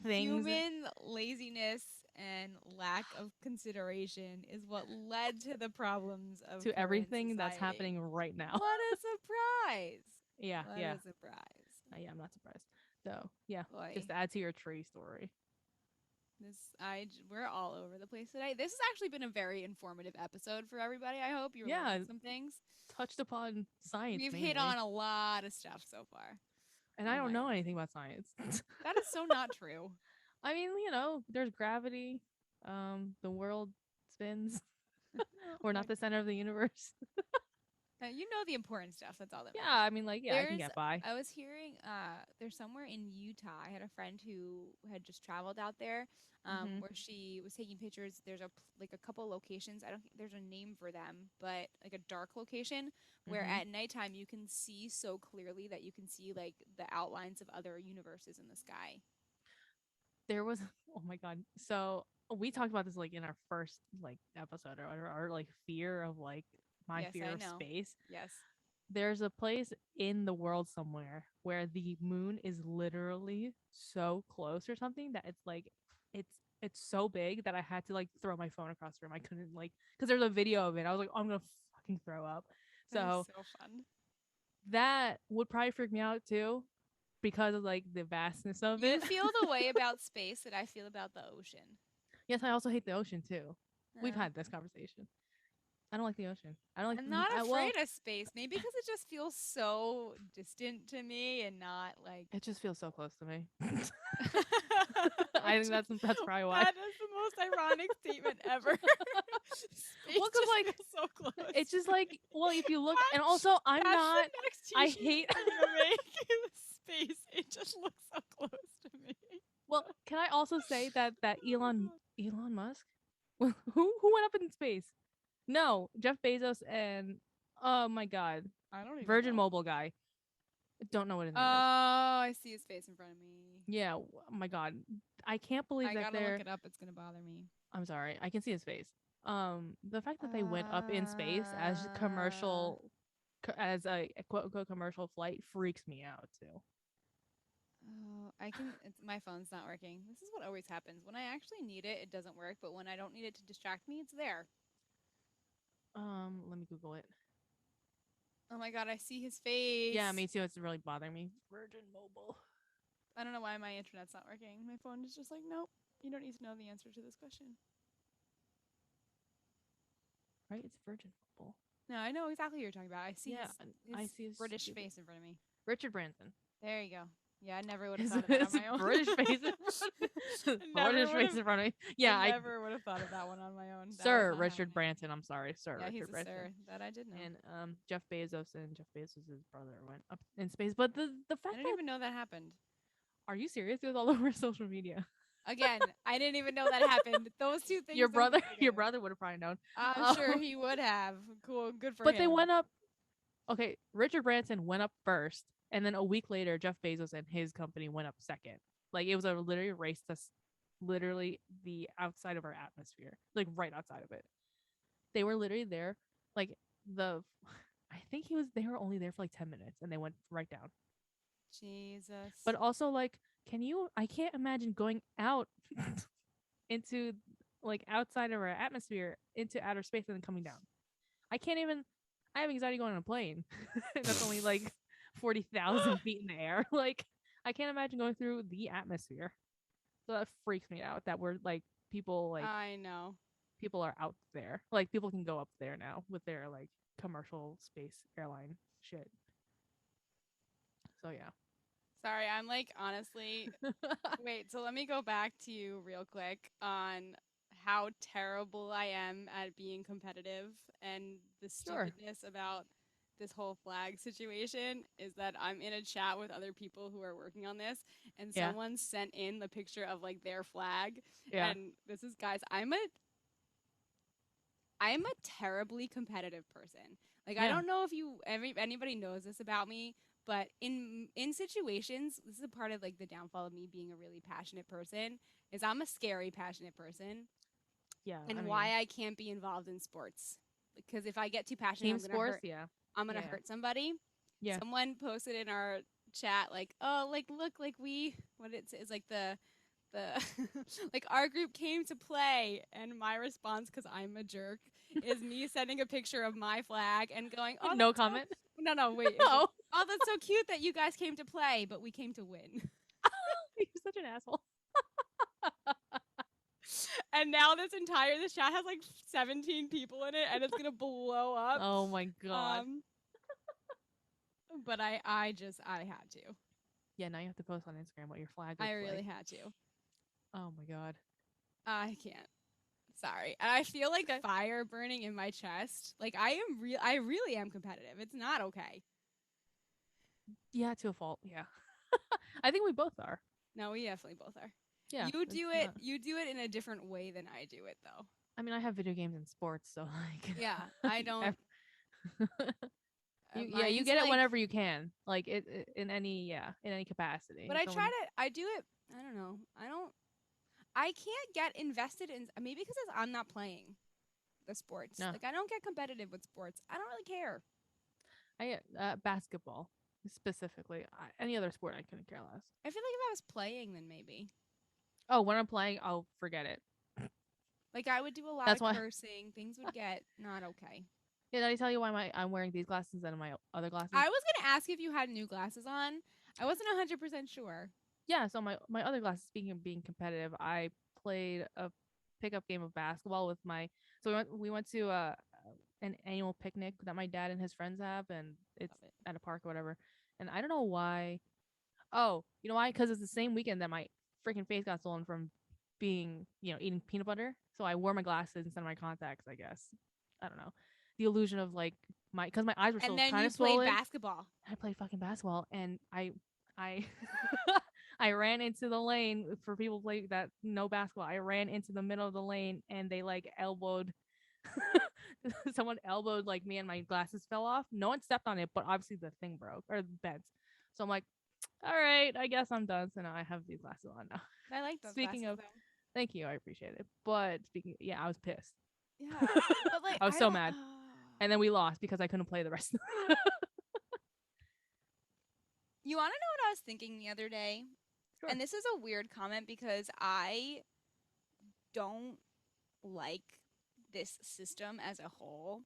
things. human laziness and lack of consideration is what led to the problems of To current everything that's society. happening right now. What a surprise! Yeah, What yeah. a surprise, Yeah, I'm not surprised. So, yeah, just boy. to add to your tree story. We're all over the place today. This has actually been a very informative episode for everybody. I hope you're Yeah, learning some things. touched upon science We've hit mainly. on a lot of stuff so far. And I Oh don't my know god. anything about science. That is so not true. I mean, there's gravity. The world spins. Oh We're my not the center of the universe. You know the important stuff. That's all that Yeah, matters. I mean, like, yeah, I can There's get by. I was hearing there's somewhere in Utah. I had a friend who had just traveled out there Hmm. where she was taking pictures. There's like a couple locations. I don't think there's a name for them, but like a dark location where Hmm. at nighttime you can see so clearly that you can see like the outlines of other universes in the sky. There was, oh my god. So we talked about this like in our first like episode or whatever, our like fear of like my Yes, fear I of know. space. Yes. There's a place in the world somewhere where the moon is literally so close or something that it's like it's it's so big that I had to like throw my phone across the room. I couldn't like because there's a video of it. I was like, oh, I'm gonna fucking throw up. That is So so fun. that would probably freak me out too because of like the vastness of You it. feel the way about space that I feel about the ocean. Yes, I also hate the ocean too. We've Uh, had this conversation. I don't like the ocean. I don't like I'm not well, afraid of space. Maybe because it just feels so distant to me and not like it just feels so close to me. I which think is that's probably why. that is the most ironic statement ever. Well, Space cuz just like feels so close. it's just like well, if you look and That, also I'm that's the not next I t-shirt hate I'm gonna make. Space. It just looks so close to me. well, can I also say that Oh my god. Elon Musk who went up in space? No, Jeff Bezos and oh my god, I don't even Virgin know. Mobile guy. Don't know what his Oh, name is. I see his face in front of me. Yeah, oh my god. I can't believe I that gotta look they're it up. It's gonna bother me. I'm sorry. I can see his face. The fact that they went up in space as Uh, as a quote unquote commercial flight freaks me out too. oh, I can. My phone's not working. This is what always happens. When I actually need it, it doesn't work. But when I don't need it to distract me, it's there. Let me Google it. Oh my god, I see his Yeah, face. me too. It's really bothering me. Virgin Mobile. I don't know why my internet's not working. My phone is just like, nope. You don't need to know the answer to this question. Right? It's Virgin Mobile. No, I know exactly what you're talking about. I see Yeah, I his see his British stupid face in front of me. Richard Branson. There you go. Yeah, I never would have His, thought of that on his my own. British face in front of I never British would face have. in front of me. I Yeah, I never would have thought of that one on my own. That was Sir not Richard happening. Branson. I'm sorry, Sir Yeah, he's Richard a Branson. sir. That I did know. And Jeff Bezos and Jeff Bezos' brother went up in space. But the I fact didn't that even know that happened. are you serious? It was all over social media. Again, I didn't even know that happened. Those two things Your don't brother, go your together. brother would have probably known. I'm sure Um, he would have. Cool. Good for but they him. went up. Okay, Richard Branson went up first, and then a week later, Jeff Bezos and his company went up second. Like it was a literally race to literally the outside of our atmosphere, like right outside of it. They were literally there, like the. I think he was. They were only there for like 10 minutes, and they went right down. Jesus. But also, like, can you? I can't imagine going out into like outside of our atmosphere into outer space and then coming down. I can't even. I have anxiety going on a plane. That's only like 40,000 feet in the air. Like I can't imagine going through the atmosphere. So that freaks me out. That we're like I know. people are out there. Like people can go up there now with their like commercial space airline shit. So yeah. Sorry, I'm like honestly. Wait, so let me go back to you real quick on how terrible I am at being competitive and the Sure. stupidness about this whole flag situation is that I'm in a chat with other people who are working on this and Yeah. someone sent in the picture of like their flag Yeah. and this is guys, I'm a terribly competitive person. Like I Yeah. don't know if anybody knows this about me, but in situations, this is a part of like the downfall of me being a really passionate person is I'm a scary passionate person Yeah. I and mean, why I can't be involved in sports. Because if I get too passionate, team sports. Yeah. I'm going to Yeah. hurt somebody. Yeah. Someone posted in our chat like, "Oh, like look, like we what it is like the like our group came to play and my response because I'm a jerk is me sending a picture of my flag and going oh No that's so comment. no wait it was Oh, oh that's so cute that you guys came to play but we came to win. you're such an asshole. And now this chat has like 17 people in it, and it's gonna blow up. Oh my god. Um, but I had to. Yeah, now you have to post on Instagram what your flag I looks really like. had to. Oh my god. I can't. Sorry. And I feel like Okay. fire burning in my chest. Like I really am competitive. It's not okay. Yeah, to a fault. Yeah. I think we both are. No, we definitely both are. Yeah. It's not. You do it in a different way than I do it though. I mean, I have video games and sports, so like, Yeah, I don't yeah, you mine's get it like whenever you can, like in any in any capacity. but I try Someone, to I do it I don't know. I can't get invested in maybe because I'm not playing the sports. no, Like I don't get competitive with sports. I don't really care. I basketball specifically. Any other sport, I couldn't care less. I feel like if I was playing then maybe. Oh, when I'm playing, I'll forget it. Like I would do a lot That's of why. cursing. Things would get not okay. Yeah, did I tell you why I'm wearing these glasses instead of my other glasses? I was gonna ask if you had new glasses on. I wasn't 100% sure. Yeah, so my other glasses. Speaking of being competitive, I played a pickup game of basketball with my. So we went to an annual picnic that my dad and his friends have, and it's Love it. at a park or whatever. And I don't know why. Oh, you know why? Because it's the same weekend that my freaking face got stolen from being, eating peanut butter. So I wore my glasses instead of my contacts. I guess. I don't know. The illusion of like because my eyes were And still then kind you of played swollen. basketball. I played fucking basketball, and I I ran into the lane for people play that know basketball. I ran into the middle of the lane, and they like elbowed. Someone elbowed like me, and my glasses fell off. No one stepped on it, but obviously the thing broke or the beds. So I'm like, all right, I guess I'm done. So now I have these glasses on now. I like those Speaking glasses of, though. thank you, I appreciate it. But speaking, yeah, I was pissed. Yeah, but like I was I so don't. mad, and then we lost because I couldn't play the rest. You want to know what I was thinking the other day? Sure. And this is a weird comment because I don't like this system as a whole.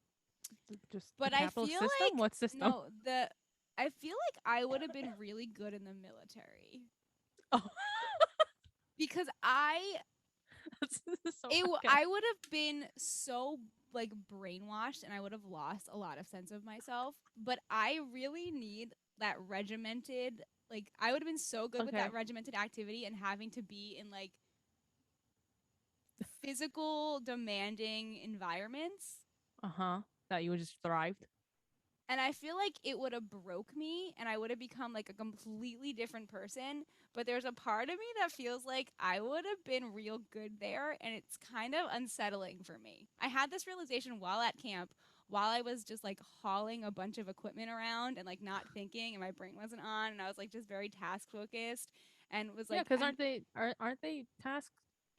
Just the But I capitalist feel system. like What system? no, the I feel like I would have been really good in the military Oh, because that's so okay. I would have been so like brainwashed and I would have lost a lot of sense of myself. But I really need that regimented like I would have been so good with that Okay. regimented activity and having to be in like physical demanding environments. Uh huh. That you would just thrived. And I feel like it would have broke me and I would have become like a completely different person. But there's a part of me that feels like I would have been real good there. And it's kind of unsettling for me. I had this realization while at camp, while I was just like hauling a bunch of equipment around and like not thinking and my brain wasn't on. And I was like just very task focused and was Yeah, like, because I'm aren't they task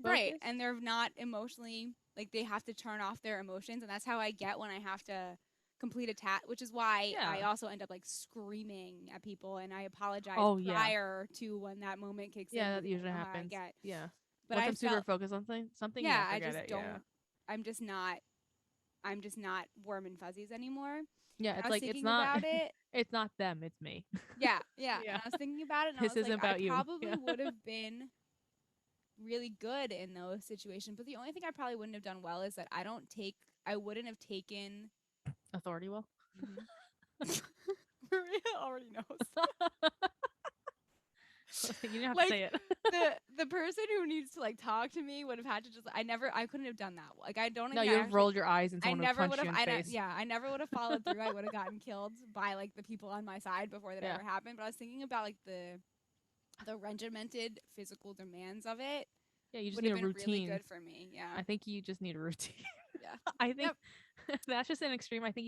right. focused? And they're not emotionally, like they have to turn off their emotions. And that's how I get when I have to complete a task, which is why I Yeah. also end up like screaming at people and I apologize Oh yeah. prior to when that moment kicks in Yeah, because that I usually know how I happens. get. Yeah. But Once I I'm super felt, focused on something, yeah, yeah, forget it. Yeah. I'm just not, I'm just not warm and fuzzies anymore. Yeah, And I it's was like it's thinking not about it. it's not them, it's me. Yeah, yeah. And Yeah. I was thinking about it and I This was isn't like, I about you. probably Yeah. would have been really good in those situations. But the only thing I probably wouldn't have done well is that I wouldn't have taken. Authority will. Mhm. Maria already knows. You didn't have to Like say it. the person who needs to like talk to me would have had to just I couldn't have done that. Like I don't No, think you I would have actually rolled your eyes and I someone would never punch would you have in the I don't face. yeah, I never would have followed through. I would have gotten killed by like the people on my side before that Yeah. ever happened. But I was thinking about like the regimented physical demands of it Yeah, you just would need have a been really routine. good for me. Yeah. I think you just need a routine. Yeah. I think Yep. that's just an extreme. I think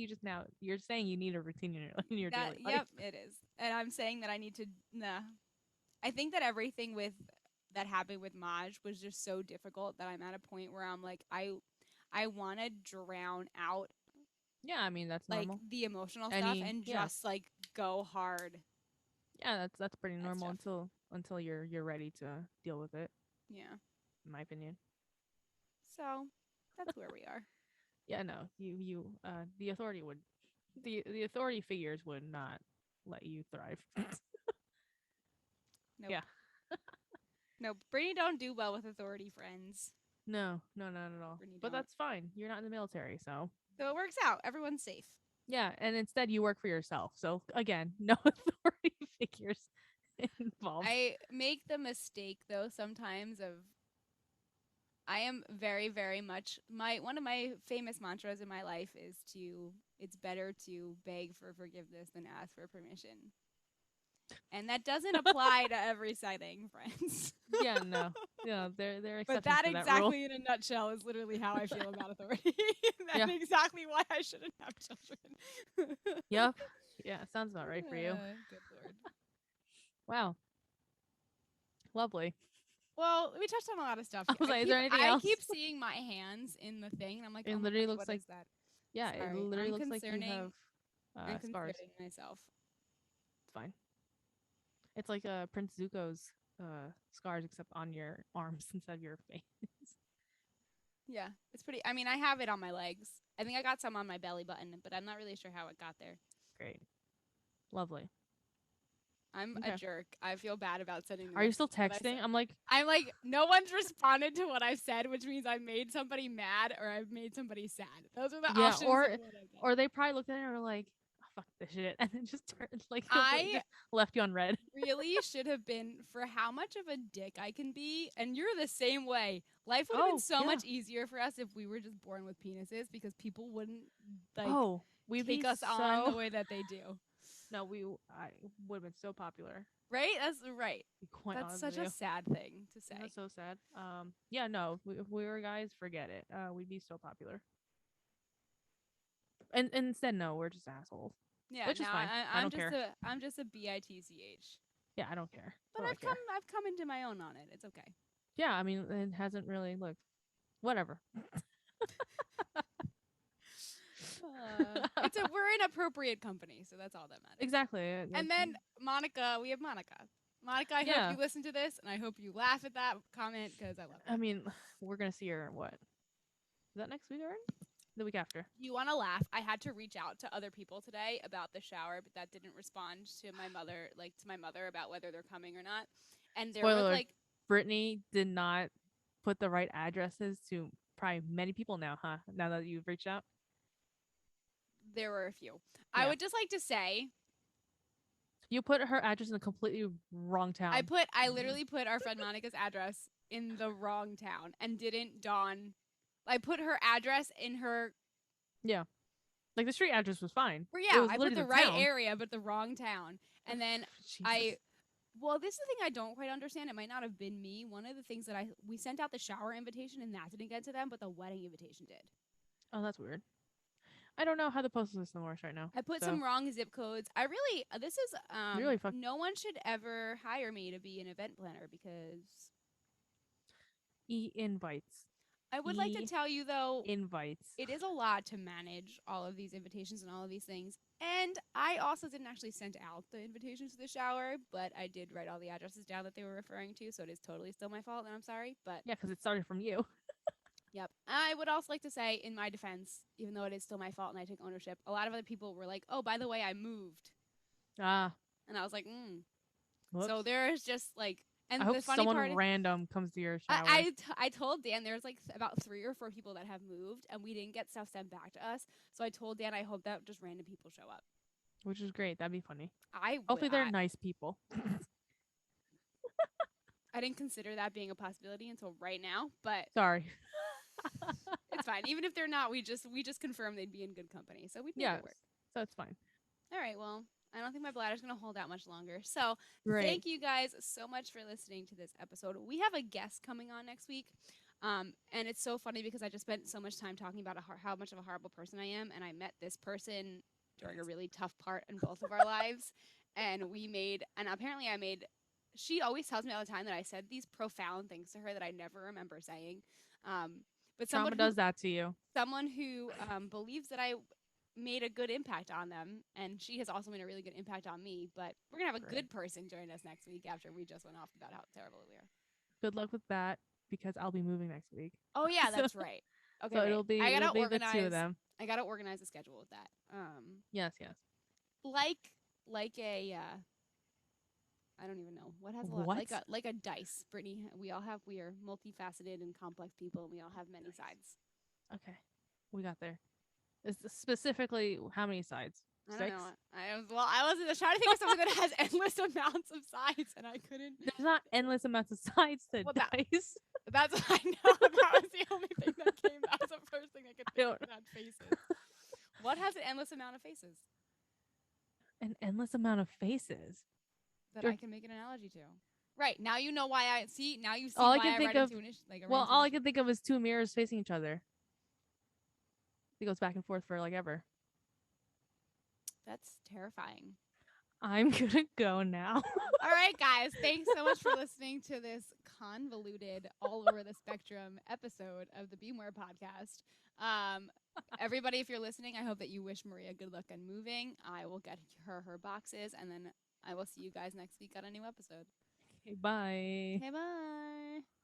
you're saying you need a routine in your That daily life. yep, it is. And I'm saying that I need to nah. I think that everything with that happened with Maj was just so difficult that I'm at a point where I'm like I want to drown out Yeah, I mean that's like normal. the emotional stuff Any and yeah. just like go hard. Yeah, that's pretty That normal stuff. until you're ready to deal with it, Yeah. in my opinion. So that's where we are. Yeah, no. The authority figures would not let you thrive. Nope. Yeah. Nope. Brittany don't do well with authority friends. No, no, not at all. Brittany But don't. that's fine. You're not in the military, so So it works out. Everyone's safe. yeah. And instead, you work for yourself. So again, no authority figures involved. I make the mistake though sometimes of I am very, very much my one of my famous mantras in my life is to it's better to beg for forgiveness than ask for permission. And that doesn't apply to every setting, friends. Yeah, no, yeah, there are But exceptions that to that rule. exactly in a nutshell is literally how I feel about authority. Yeah. That's exactly why I shouldn't have children. Yep. Yeah, sounds about right for you. Good lord. Wow, lovely. Well, we touched on a lot of stuff I here. was like, is there anything I else? keep seeing my hands in the thing and I'm like, It "Oh my literally god, looks what like, is that?" yeah, it Sorry. literally looks like you have I'm scars. concerning myself. It's fine. It's like Prince Zuko's scars, except on your arms instead of your face. Yeah, it's pretty. I mean, I have it on my legs. I think I got some on my belly button, but I'm not really sure how it got there. Great, lovely. I'm a Okay. jerk. I feel bad about sending the Are you still message that I texting? sent. I'm like, I'm like, no one's responded to what I've said, which means I've made somebody mad or I've made somebody sad. Those are the yeah, options of what I get. or they probably looked at it and were like, oh, fuck this shit, and then just turned like completely I just left you on red. really should have been for how much of a dick I can be, and you're the same way. Life would have been Oh so yeah. much easier for us if we were just born with penises because people wouldn't like Oh, we'd take be us on the so. way that they do. No, I would have been so popular. Right? That's right. To be quite That's honest such with a you. sad thing to Isn't that say. so sad? Yeah, no, if we were guys, forget it. We'd be so popular. And instead, no, we're just assholes, Yeah, which is now fine. I I'm don't just care. a bitch. Yeah, I don't care. But What do I care? I've come into my own on it. It's okay. Yeah, I mean, it hasn't really looked. Whatever. We're in appropriate company, so that's all that matters. Exactly. And then Monica, we have Monica. Monica, I hope Yeah. you listen to this, and I hope you laugh at that comment because I love I it. mean, we're gonna see her. What is that next week already? The week after. You want to laugh? I had to reach out to other people today about the shower, but that didn't respond to my mother, about whether they're coming or not. And there Spoiler was alert, like Brittany did not put the right addresses to probably many people now, huh? Now that you've reached out. there were a few. I Yeah. would just like to say You put her address in a completely wrong town. I literally put our friend Monica's address in the wrong town and didn't dawn. I put her address in her. Yeah. Like the street address was fine. Well, It yeah, was I put literally the the right town. area, but the wrong town. And then Jesus. well, this is the thing I don't quite understand. It might not have been me. One of the things that we sent out the shower invitation and that didn't get to them, but the wedding invitation did. Oh, that's weird. I don't know how the postal system works right now. I put so. some wrong zip codes. I really this is You really fuck. no one should ever hire me to be an event planner because Invites. I would like to tell you though Invites. it is a lot to manage all of these invitations and all of these things. And I also didn't actually send out the invitations to the shower, but I did write all the addresses down that they were referring to, so it is totally still my fault, and I'm sorry. But Yeah, because it started from you. yep. I would also like to say, in my defense, even though it is still my fault and I take ownership, a lot of other people were like, "Oh, by the way, I moved," Ah. and I was like, Whoops. So there is just like, and I hope the funny someone part, random comes to your shower. I told Dan there's like about 3 or 4 people that have moved, and we didn't get stuff sent back to us. So I told Dan I hope that just random people show up. Which is great. That'd be funny. I Hopefully they're nice people. I didn't consider that being a possibility until right now, but Sorry. it's fine. Even if they're not, we just confirmed they'd be in good company, so we'd make Yeah, it work. so it's fine. All right, well, I don't think my bladder's going to hold out much longer. So Great. thank you guys so much for listening to this episode. We have a guest coming on next week. And it's so funny because I just spent so much time talking about how much of a horrible person I am. And I met this person during a really tough part in both of our lives. And apparently she always tells me all the time that I said these profound things to her that I never remember saying. But Trauma does that to you. Someone who believes that I made a good impact on them, and she has also made a really good impact on me. But we're gonna have a good person join us next week after we just went off about how terrible we are. Good luck with that because I'll be moving next week. Oh yeah, that's right. Okay, so it'll be the two of them. I gotta organize a schedule with that. Yes. Like a I don't even know what has a lot What? like a dice. Brittany, we are multifaceted and complex people, and we all have many sides. Okay, we got there. Is specifically how many sides? I don't know. 6? I was trying to think of something that has endless amounts of sides, and I couldn't. There's not endless amounts of sides to Well, dice. that's I know that was the only thing that came. That was the first thing I could I think of don't that had faces. What has an endless amount of faces an endless amount of faces. that You're, I can make an analogy to? Right now, you know why I see. Now you see all I why can I think read of, into an like well, arranged all I initiative. can think of is 2 mirrors facing each other. It goes back and forth for like ever. That's terrifying. I'm gonna go now. All right, guys. Thanks so much for listening to this convoluted, all over the spectrum episode of the Beware podcast. Um, everybody, if you're listening, I hope that you wish Maria good luck on moving. I will get her boxes, and then I will see you guys next week on a new episode. Okay, bye. Okay, bye.